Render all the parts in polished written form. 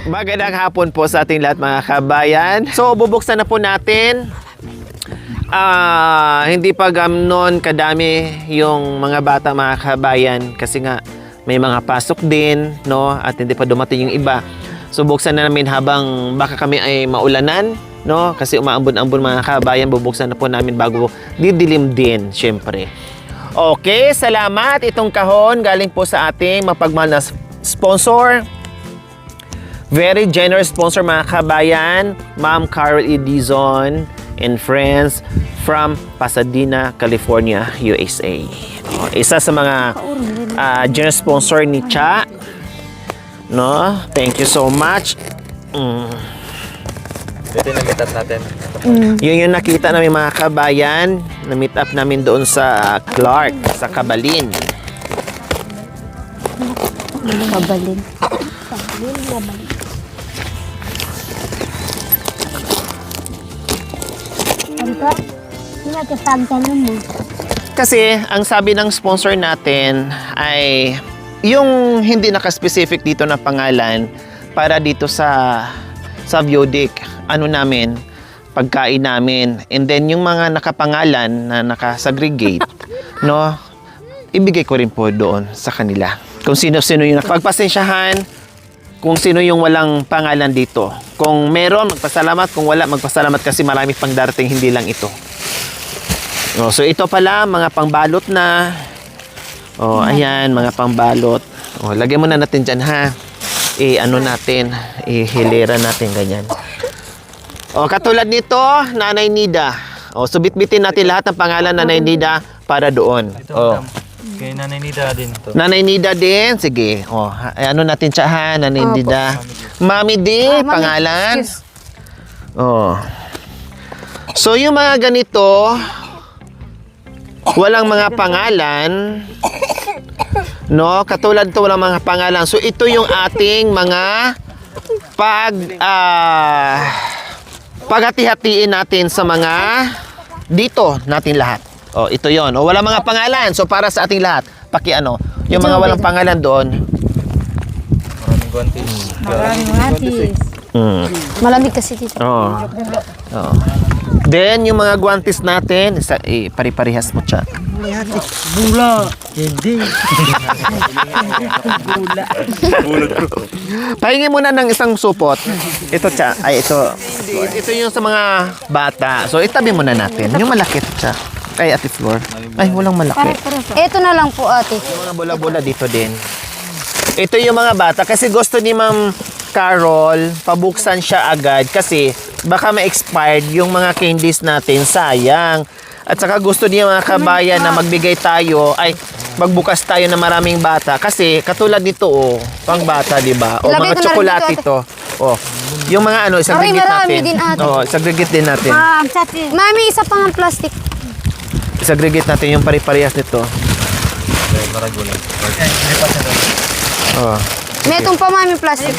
Magandang hapon po sa ating lahat mga kabayan. So bubuksan na po natin. Hindi pa gamnon kadami yung mga bata mga kabayan kasi nga may mga pasok din, no? At hindi pa dumating yung iba. So buksan na namin habang baka kami ay maulanan, no? Kasi umaambon-ambon mga kabayan, bubuksan na po namin bago didilim din, syempre. Okay, salamat. Itong kahon galing po sa ating mapagmahal na sponsor. Very generous sponsor mga kabayan, Ma'am Carol E. Dizon and friends from Pasadena, California, USA. Isa sa mga generous sponsor ni Cha. No? Thank you so much. Ito yung na-meet up natin. Yun yung nakita namin mga kabayan. Na-meet up namin doon sa Clark, sa Cabalin. Kabalin. Kasi ang sabi ng sponsor natin ay yung hindi naka-specific dito na pangalan para dito sa Viodic, ano namin, pagkain namin. And then yung mga nakapangalan na naka-segregate, no, ibigay ko rin po doon sa kanila. Kung sino-sino yung nakapagpasensyahan, kung sino yung walang pangalan dito. Kung meron, magpasalamat. Kung wala, magpasalamat kasi marami pang darating, hindi lang ito. Oh, so ito pala, mga pangbalot na. Oh, ayan, mga pangbalot. Oh, lagyan muna natin dyan, ha. Ano natin, hilera natin, ganyan. Oh, katulad nito, Nanay Nida. Oh, so bitbitin natin lahat ng pangalan Nanay Nida para doon. Ito, Oh. kay Nanay Nida din to. Nanay Nida din. Sige. Oh, ano natin siya, ha? Nanay Nida. Mami D, pangalan. Yes. Oh. So, yung mga ganito, walang mga pangalan. No? Katulad ito, walang mga pangalan. So, ito yung ating mga paghati-hatiin natin sa mga dito natin lahat. Oh, ito yon. O, wala mga pangalan. So, para sa ating lahat, yung mga walang pangalan doon. Maraming guantes. Maraming hatis. Malamig kasi dito. Oh. Oh. Then, yung mga guantes natin, pari-parihas mo siya. Bula. Hindi. Pahingi muna ng isang supot. Ito siya. Ay, ito. Ito yung sa mga bata. So, itabi muna natin. Yung malaki siya. Kay Ate Flor. Ay, walang malaki. Ito na lang po ate. Yung mga bola-bola dito din. Ito yung mga bata. Kasi gusto ni Ma'am Carol, pabuksan siya agad. Kasi baka ma-expired yung mga candies natin. Sayang. At saka gusto niya mga kabayan na magbigay tayo. Ay, magbukas tayo ng maraming bata. Kasi katulad nito, oh, pang bata, di ba? O Ilagay mga ko na rin tsokolate dito, ito. Oh, yung mga ano, isagregate marami natin. din, ate. Oh, isagregate din natin. Mami, isa pang ang plastic. Isagregate natin yung pari-parehas nito. Okay, maragula. Okay, lipat na doon. Oh. May itong pa mami plastic.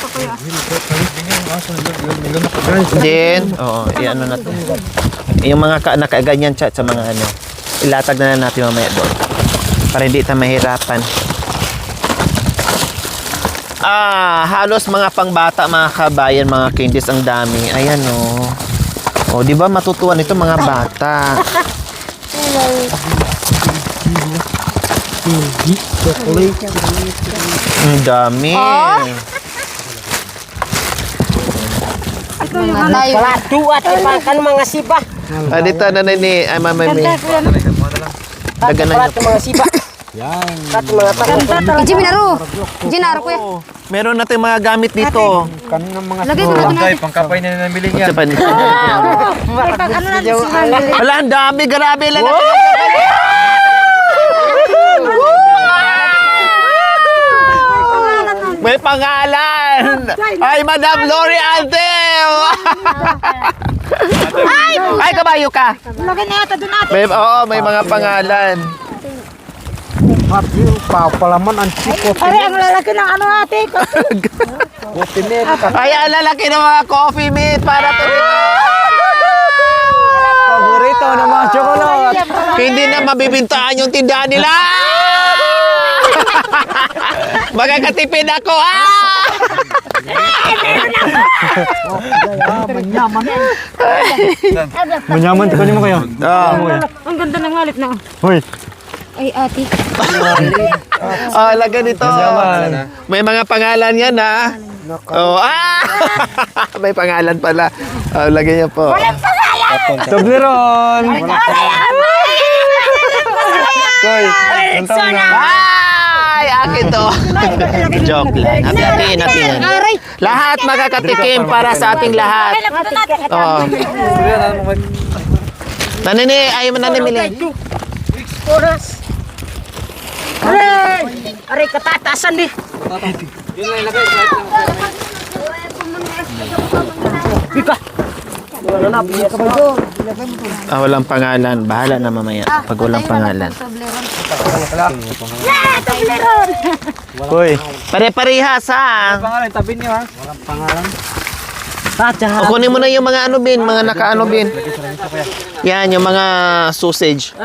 Then, oo, i-ano na to. Yung mga nakaganyan chat sa mga ano, ilatag na natin mamaya doon. Para hindi tayo mahirapan. Halos mga pangbata, mga kabayan, mga candies, ang dami. Ayan, oh. Oh, di ba matutuwa nito mga bata? Ang dami. Palatu at ipakan mga siba. Dito na ni ay mamay. Dagan na Palatu mga siba. Yan. Palatu mga tako. Ginaro ko yan. Meron natin mga gamit dito. Kanang mga Lagay ko na Okay, pangkapay na nabili niya. Sa Wala, ang dami. Grabe lang. May pangalan. Ay, Madam Lori Antel. Ay, kabayo ka. Lagay na yata doon ate. May mga pangalan. Happy palaman ang chiko. Ang lalaki ng ano ate. Ay, ang lalaki ng mga coffee meat para to dito. Paborito ng mga chocolate. Hindi na mabibintaan yung tindahan nila. Magkakatipid ako. Manyaman, kunin mo kayo. Ang ganda ng wallet na. Hoy. Ay, ate. Laga nito. May mga pangalan yan, ha? May pangalan pala. Lagyan niya po. Toblerone. Koy, ang taon na. Ay, akin to. Joke lang. Hatiin natin yan. Lahat makakatikim para sa ating lahat. Oh. Nanini, ayaw mo nanimili. Oras. Aray, katatasan di. Walang pangalan. Bahala na mamaya. Pag walang pangalan. Koy. Pare-parehas, ha? Pangalan, tabi niyo ha. Walang pangalan. O, kunin mo na yung mga ano, Bin. Mga naka-ano, Bin. Yan, yung mga sausage.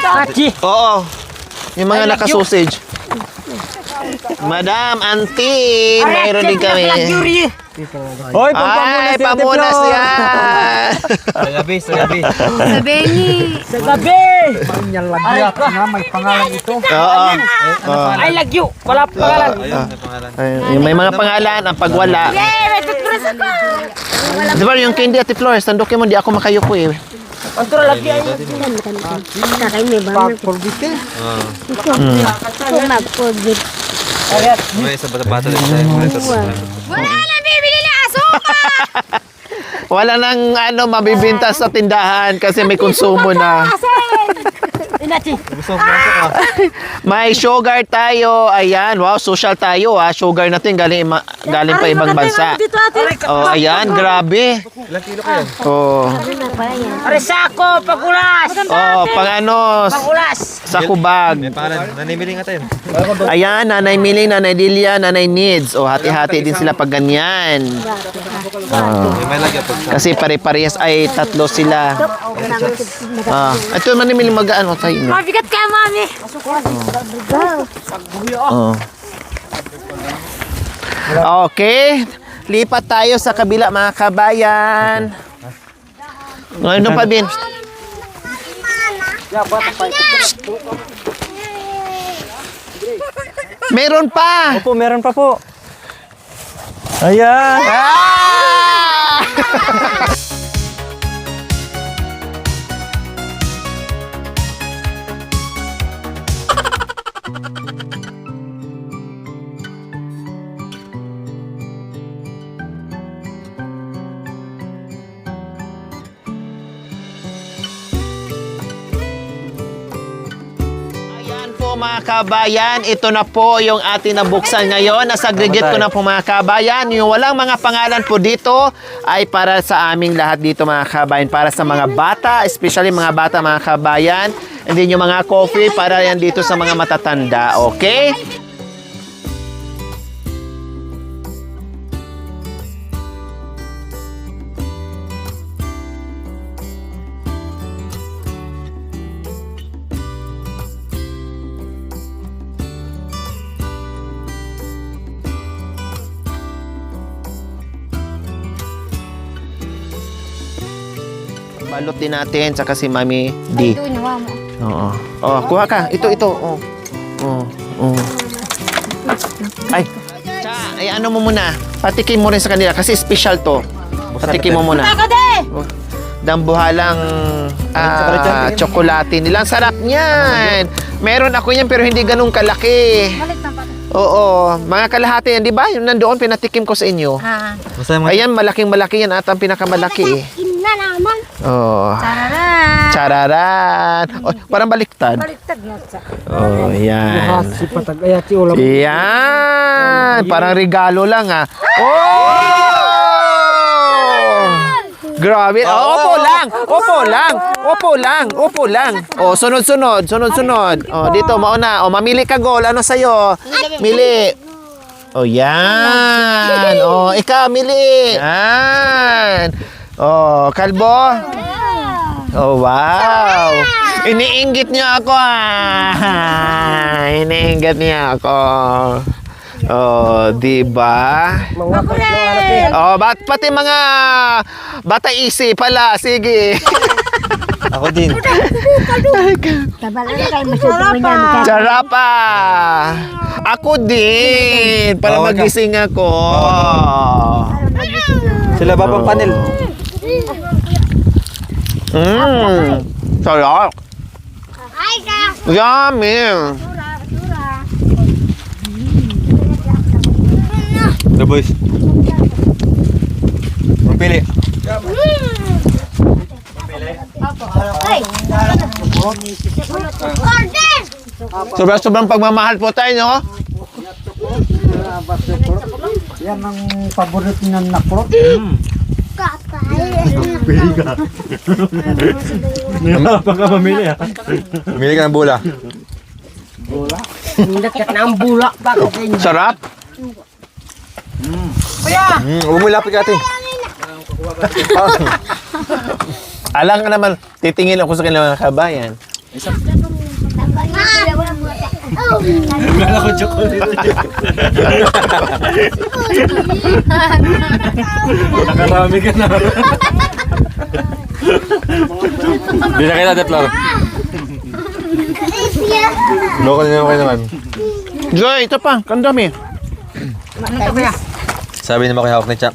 Kachi. Oo. Yung mga naka-sausage. Madam, auntie, mayroon din kami. Hoy, Ay, pamunas yan. Sa gabi. Sabengi. Sa gabi. Panyal lagyat nga may pangalan ito. Oo. Ay, lagyo. Wala pangalan. Ayun, may pangalan. Yung may mga pangalan, ang pagwala. Di ba yung candy at Flores, tandokin mo, di ako makayuko eh. Antura lagi ay. Kakay may banang. Pagporbite. Mag-forget. May isa bata din tayo. Wala na bibili na asukal! Wala nang ano, mabibinta sa tindahan kasi may konsumo na. Gusto mo ka. May sugar tayo. Ayan, wow, social tayo ha. Sugar natin galing pa ibang bansa. Oh, ayan, grabe. Ilang kilo kayo? Oh. Aray, sako, pagulas. Oh, pang ano, Pagulas. sa kubag. May pangalan. Nanimili nga tayo. Ayan, Nanay Miling, Nanay Delia, Nanay Needs. O, hati-hati din sila pag ganyan. May lagyan pag Kasi pare-parehas ay tatlo sila. Ito Nanay Miling mag-ano tayo. Mabigat ka, mami. Okay. Lipat tayo sa kabila mga kabayan. Ngayon pa, Bin. Meron pa. Opo, meron pa po. Ayan. Ayan po mga kabayan, ito na po yung ating nabuksan ngayon. Nasagregate ko na po mga kabayan. Yung walang mga pangalan po dito ay para sa aming lahat dito mga kabayan. Para sa mga bata, especially mga bata mga kabayan. And then yung mga coffee para yan dito sa mga matatanda. Okay? Balot din natin, saka si Mami D. Ito, nawa mo. Oo. Oh, kuha ka. Ito. Oh. Ay. Ay, ano mo muna. Patikim mo rin sa kanila kasi special to. Patikim mo muna. Ako de! Dambuhalang tsokolate nila. Ang sarap niyan. Meron ako yan pero hindi ganun kalaki. Malit na pa. Oo. Mga kalahati yan, di ba? Yung nandoon, pinatikim ko sa inyo. Basta yung mga Ayan, malaking-malaki yan at ang pinakamalaki eh. Ina naman. Oo. Tararan. Chararan. Oh, parang baliktad. Baliktad na sa. Oh, yan. Si patag-ayat si ulam. Yan. Parang regalo lang ah. Oh! Grabe. Oh, Opo lang. Oh, sunod-sunod. Oh, dito, mauna. Oh, mamili ka, Gol. Ano sa'yo? Mili. Oh, yan. Oh, ikaw, mili. Yan. Oh, kalbo. Oh, wow. Iniinggit niya ako, ah. Iniinggit niya ako. Oh, di ba? Oh, pati mga bata isi pala. Sige. Ako din. Charapa. Ako din. Para Bawal ka. magising ako. Sila babang panel. Sarap. Yummy. The boys. Magpili. Sobrang pagmamahal po tayo, no? Yan ang paborito ng nakrot. Napaka ka mamili ah. Pumili ka ng bula. Sarap. Huwag mo ilapit ka atin. Alam ka naman, titingin ako sa kanilang mga kabayan. Wala ko chocolate. Nakarami ka na. Di na kita, Deplor. Loko na kayo naman. Joy, ito pa, kandami. Sabi naman kayo hawak na Chak.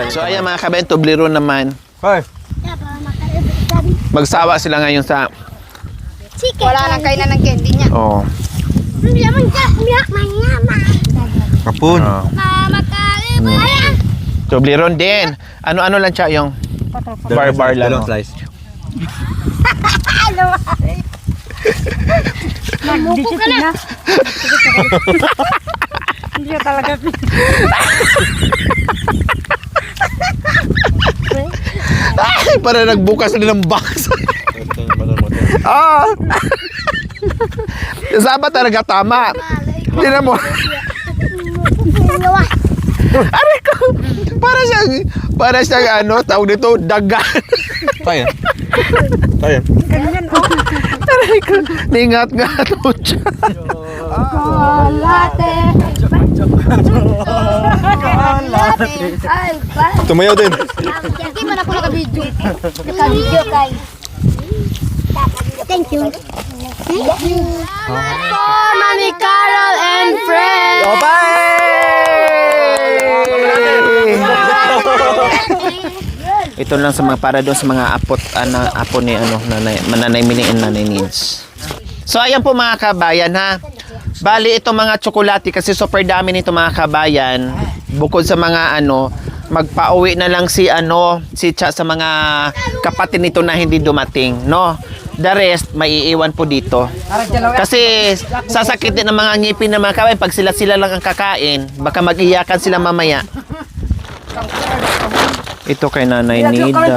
So ayan mga kabayan, tubliro naman. Hoy! Magsawa sila ngayon sa... Wala nang kainan ng candy niya. Oh. Kapun. Tubliron din. Ano-ano lang siya yung... Bar lang. Dalawang Oh. slice. Magbuko ka na. Hindi siya talaga. Ay, para nagbukas na ng box. Ah! Saba talaga tama. Tingnan mo. Aray ko. Para siyang ano, tawag dito, dagan. Tayo. Tayo. Aray ko. Ningat-ngat mo siya. Tumayaw din. Hindi man ako naka-video. Naka-video kay. Thank you. Mami Carol and friends. Oh, Ito lang sa mga para doon sa mga apo ni nanay Mini and nanay Needs. So ayan po mga kabayan ha. Bali ito mga tsokolate kasi super dami nito mga kabayan. Bukod sa mga magpauwi na lang si Cha sa mga kapatid nito na hindi dumating, no? The rest maiiwan po dito. Kasi sasakit din ng mga ngipin ng mga kabayan pag sila lang ang kakain, baka mag-iyakan sila mamaya. Ito kay Nanay Nida.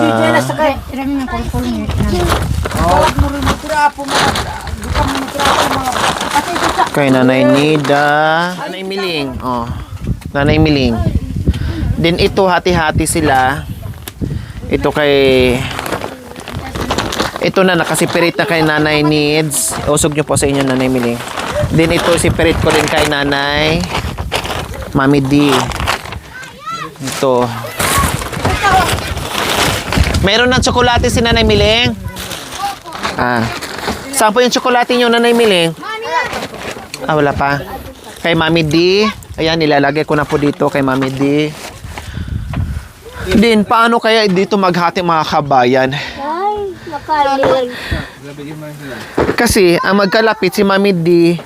Kay Nanay Nida. Nanay Miling. Oh. Nanay Miling. Din ito hati-hati sila. Ito kay... Ito na nakasipirit na kay Nanay Needs. Usog nyo po sa inyo Nanay Miling. Din ito sipirit ko rin kay Nanay Mami D. Ito. Meron ng tsokolate si Nanay Miling? Saan po yung tsokolate nyo, Nanay Miling? Wala pa. Kay Mami D. Ayan, nilalagay ko na po dito kay Mami D. Din, paano kaya dito maghati mga kabayan? Ay, makaling. Kasi, ang magkalapit si Mami D.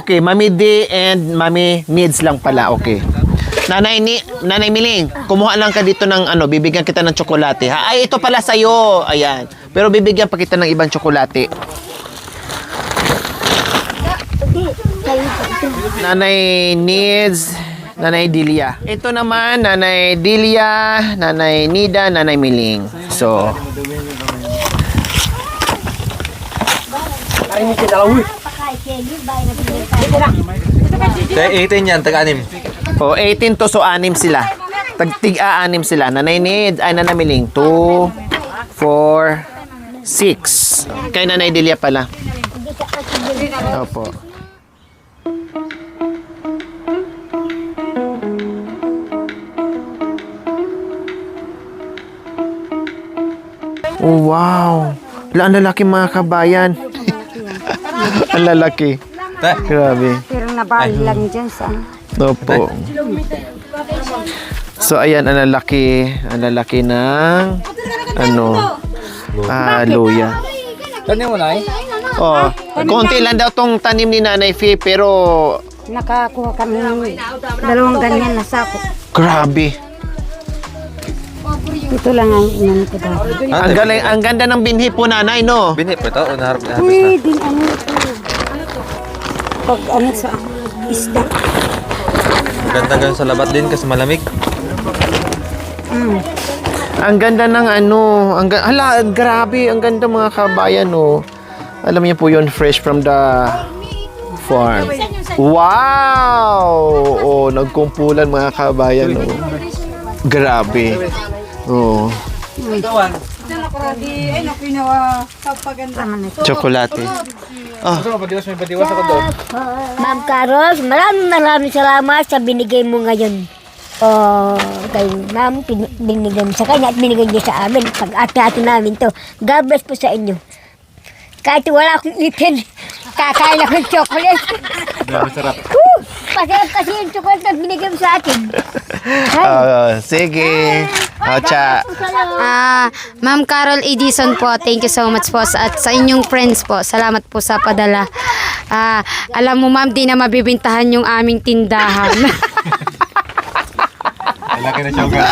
Okay. Mami D and Mami Needs lang pala. Okay. Nanay Miling, kumuha lang ka dito ng bibigyan kita ng tsokolate. Ha? Ay, ito pala sa'yo. Ayan. Pero bibigyan pa kita ng ibang tsokolate. Nanay Needs, Nanay Delia. Ito naman, Nanay Delia, Nanay Nida, Nanay Miling. So, Tayo 18 yan, taga-anim. 18 to so 6 sila. Tig-6 sila. Nanay Nid, ay Nanay Miling, 2, 4, 6. Kay Nanay Delia pala. Opo. Oh, wow. Ang lalaki mga kabayan. Ang lalaki. Grabe. Pero nabali lang dyan sa... Opo. So, ayan, ang lalaki ng, luya. Tanim mo na Oh, konti lang daw tong tanim ni Nanay Fee, pero Nakakuha kami ng 2 ganyan na sako. grabe. Ito lang ang inano ko daw. Ang galing, ang ganda ng binhi po, Nanay, no? Binhi po ito, unaharap na. Uy, din ano ito. Pag ano sa isda. Ganda ganun sa labat din kasi malamig. Ang ganda ng hala, grabe, ang ganda mga kabayan, no? Alam niyo po yun, fresh from the farm. Wow! Oh, nagkumpulan mga kabayan, no? Grabe. Oh, tsokolate. May padiwas ako doon. Ma'am Carol, maraming salamat sa binigay mo ngayon. Kay ma'am, binigay mo sa kanya at binigay niyo sa amin. Pag-ati-ati namin to. God bless po sa inyo. Kahit wala akong ipin, kakain akong chocolate. Grabe sarap. Masarap kasi yung chocolate na binigay mo sa atin. Sige. Cha. Ma'am Carol Edison po, thank you so much po. At sa inyong friends po, salamat po sa padala. Alam mo ma'am, di na mabibintahan yung aming tindahan. Laki na siya.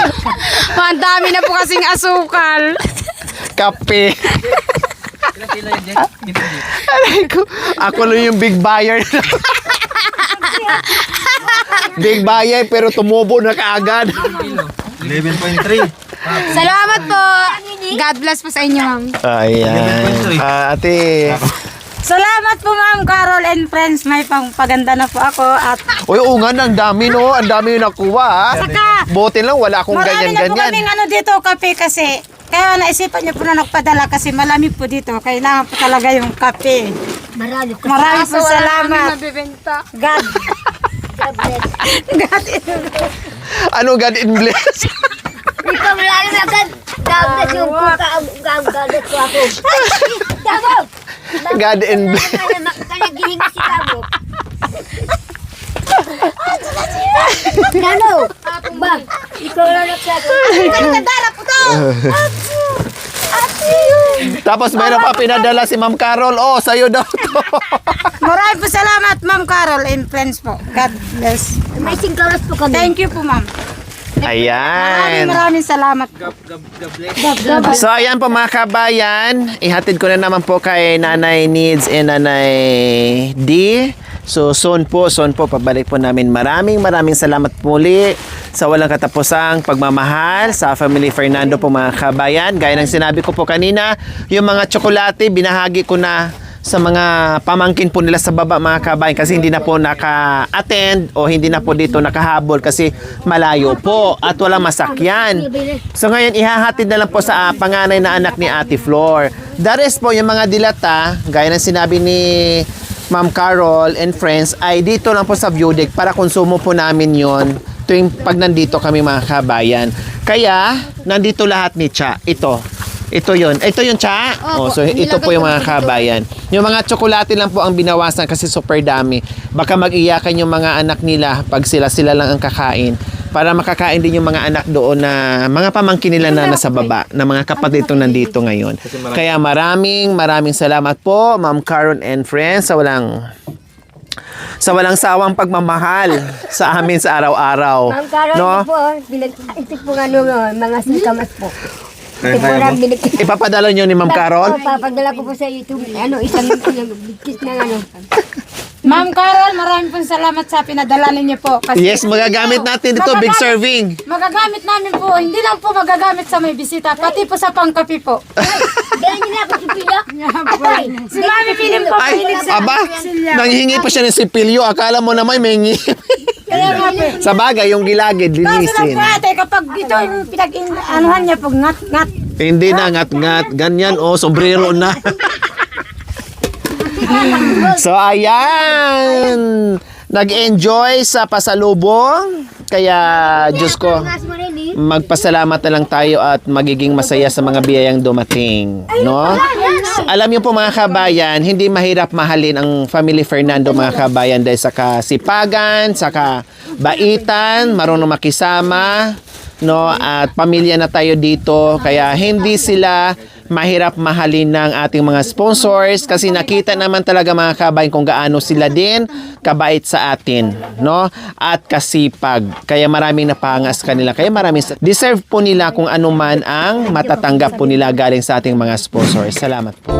Ang dami na po kasing asukal. Kape. Aray ko, ako lang yung big buyer. Big buyer pero tumubo na kaagad. 11.3. Salamat po. God bless po sa inyo ma'am. Ayan. Ate. Salamat po Ma'am Carol and friends. May paganda na po ako at Uy, oo nga, ang dami, no? Ang dami yung nakuha, ha? Buti lang, wala akong marami na po kaming ganyan-ganyan. dito kape kasi kaya naisipan niyo po na nagpadala kasi malamig po dito. Kailangan po talaga yung kape. Marami ko. Maraming po salamat. God. Ano, God in bless? Ikaw marami agad. God bless yung gagat ko ako. Tabo! God in bless. Kanagihingi si Tabo. Nano? Ba? Ikaw lang nagsabi. Kandara po to! Tapos mayroon pa pinadala si Ma'am Carol. Oh, sa'yo daw to. Maraming po salamat Ma'am Carol and friends po. God bless. May singkaras po kami. Thank you po Ma'am. Ayan. Maraming salamat. So, ayan po mga kabayan. Ihatid ko na naman po kay Nanay Needs and Nanay D. So, soon po, pabalik po namin. Maraming salamat muli sa walang katapusang pagmamahal sa Family Fernando po mga kabayan. Gaya ng sinabi ko po kanina, yung mga tsokolate, binahagi ko na sa mga pamangkin po nila sa baba mga kabayan kasi hindi na po naka-attend o hindi na po dito nakahabol kasi malayo po at walang masakyan. So ngayon ihahatid na lang po sa panganay na anak ni Ate Flor. The rest po yung mga dilata, gaya ng sinabi ni Ma'am Carol and friends, ay dito lang po sa view deck para konsumo po namin yon tuwing pag nandito kami mga kabayan. Kaya nandito lahat ni Cha. Ito yon Cha. Oh, so ito po yung mga kabayan. Yung mga tsokolate lang po ang binawasan kasi super dami. Baka mag-iyakan yung mga anak nila pag sila lang ang kakain. Para makakain din yung mga anak doon na mga pamangkin nila na nasa baba, na mga kapatid itong nandito ngayon. Kaya maraming salamat po, Ma'am Carol and friends, sa walang sawang pagmamahal sa amin sa araw-araw. Ma'am Carol, No? ito po, ito po mga singkamas po. Ito po lang binigay. Ipapadala nyo ni Ma'am Carol? Papadala ko po sa YouTube. Isang bigkis ng Ma'am Carol, maraming pong salamat sa pinadala ninyo po. Kasi Yes, magagamit natin dito, big serving. Magagamit namin po, hindi lang po magagamit sa may bisita, pati po sa pangkapi po. Ganyan nila ako si Pila. Si Mami Pilim po, Ay, piling sa aba, nanghihingi pa siya ng sipilyo. Akala mo naman may hingi. Sa bagay, yung gilagid, Kaso lang linisin. po ate, kapag ito yung pinag-anuhan niya po, ngat, Hindi na ngat-ngat. Ganyan, sombrero na. So, ayan. Nag-enjoy sa pasalubong. Kaya, Diyos ko, magpasalamat na lang tayo at magiging masaya sa mga biyayang dumating. No? Alam niyo po mga kabayan, hindi mahirap mahalin ang Family Fernando mga kabayan dahil sa kasipagan, sa kabaitan, marunong makisama, no? At pamilya na tayo dito. Kaya hindi sila mahirap mahalin ng ating mga sponsors kasi nakita naman talaga mga kabayan kung gaano sila din kabait sa atin, no? At kasipag. Kaya maraming napangas kanila. Kaya maraming deserve po nila kung ano man ang matatanggap po nila galing sa ating mga sponsors. Salamat po.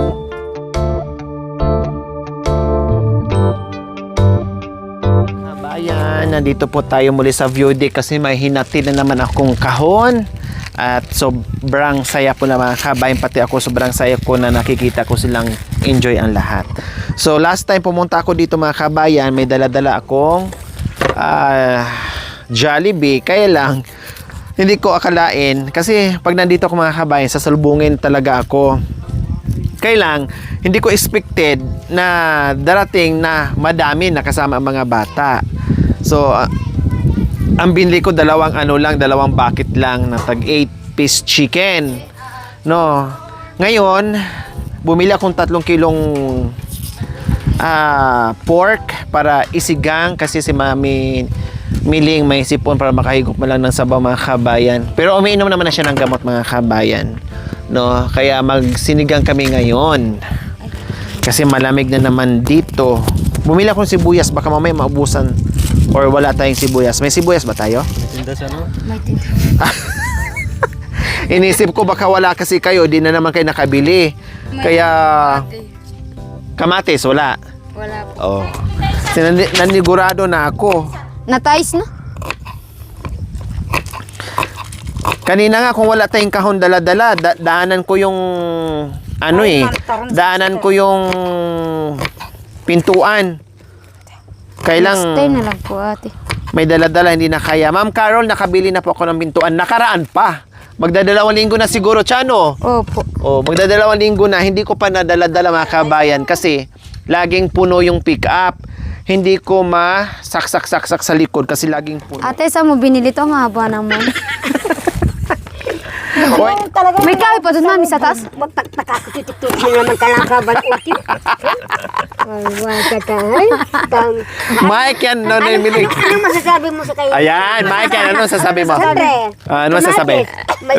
Kabayan, nandito po tayo muli sa View Deck kasi may hinatid na naman akong kahon. At sobrang saya po na mga kabayan, pati ako sobrang saya ko na nakikita ko silang enjoy ang lahat. So last time pumunta ako dito mga kabayan, may dala-dala akong Jollibee. Kaya lang, hindi ko akalain, kasi pag nandito ako mga kabayan, sasalubungin talaga ako. Kaya lang, hindi ko expected na darating na madami na kasama ang mga bata. So, ang binili ko dalawang bucket lang na tag 8-piece chicken. No. Ngayon, bumili akong 3 kilong pork para isigang kasi si Mami Miling may sipon para makahigop mo lang ng sabaw mga kabayan. Pero umiinom naman na siya ng gamot mga kabayan. No, kaya magsinigang kami ngayon. Kasi malamig na naman dito. Bumili akong sibuyas, baka mamaya maubusan. Or wala tayong sibuyas. May sibuyas ba tayo? Tinda siya, no? Inisip ko baka wala kasi kayo, di na naman kayo nakabili. Kaya kamatis, wala. Wala po. Oh. Nanigurado na ako. Natayos na? Kanina nga kung wala tayong kahon dala-dala, daanan ko yung daanan ko yung pintuan. Kailang Stay na lang po ate. may dala-dala, hindi na kaya. Ma'am Carol, nakabili na po ako ng pintuan. Nakaraan pa. Magdadalawang linggo na siguro, Chano. Opo. Oh, magdadalawang linggo na. Hindi ko pa nadala-dala mga kabayan kasi laging puno yung pick-up. Hindi ko masaksak-saksak sa likod kasi laging puno. Ate, saan mo binili to? Ang haba naman. Oy, May kahoy pa doon, mami, sa taas? Magpagpakakutitik-tutik mo naman ka lang kabal uti. Ay, katay. Mike yan. No, Anong masasabi mo sa kayo? Ayan, Mike yan. Ano sasabi mo? Siyempre. Ano sasabi? May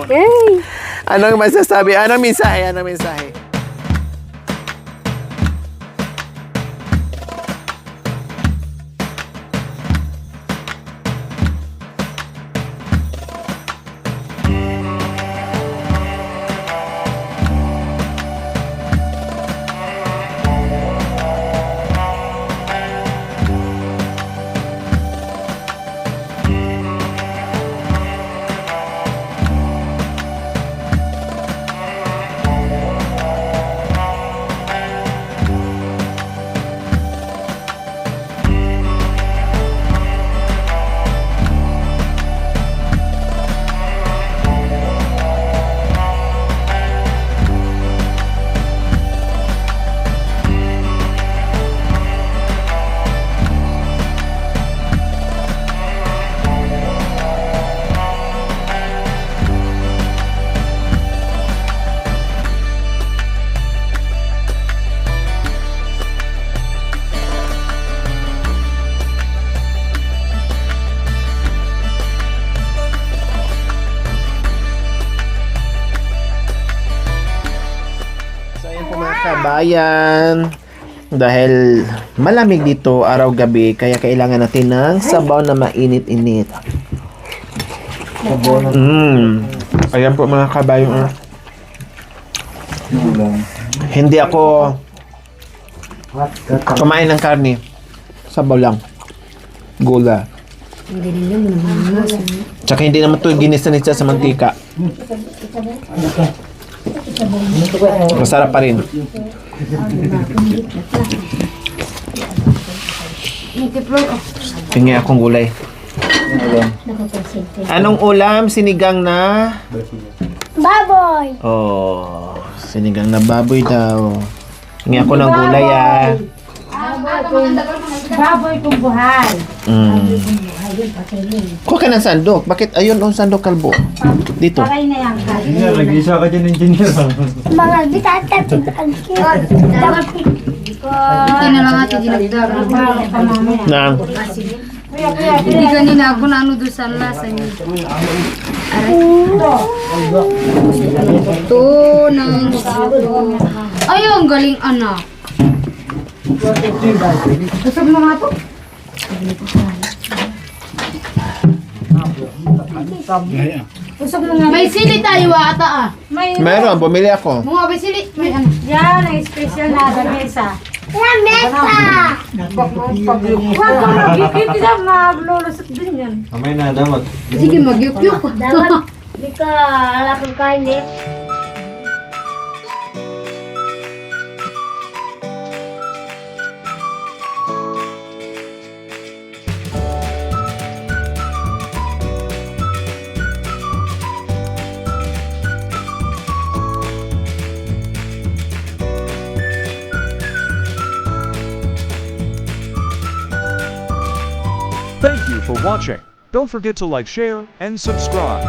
Hey! Anong masasabi? Anong mensahe? Anong mensahe? Kabayan, dahil malamig dito araw-gabi kaya kailangan natin ng sabaw na mainit-init. Ayan po mga kabayan. Hindi ako kumain ng karne. Sabaw lang. Gula. Tsaka hindi naman ito ginisa-nisa sa mantika. Masarap pa rin. Tingin akong gulay. Anong ulam? Sinigang na? Baboy! Oh, sinigang na baboy daw. Hingi ako ng gulay ah. Baboy kung buhay. Kuha ka ng sandok. Bakit ayun ang sandok kalbo? Dito. Paray na yan. Engineer, nag-isa ka dyan, engineer. Mga bitata, ang cute. Hindi na lang natin dinagdag. Na. Hindi kanina ako na ano doon sa lasa niyo. Ito ng gusto. Ay, ang galing anak. Busog mo nga to. Busog mo nga. May sili tayo ata ah. Meron, bumili ako. Mga may sili. May ano. Yan, ang special na lamesa. Huwag mo magigit ka, maglulusot din yan. Kamay na, dapat. Sige, magyukyuk. Dapat, di ka alakang kain eh. Thank you for watching. Don't forget to like, share, and subscribe.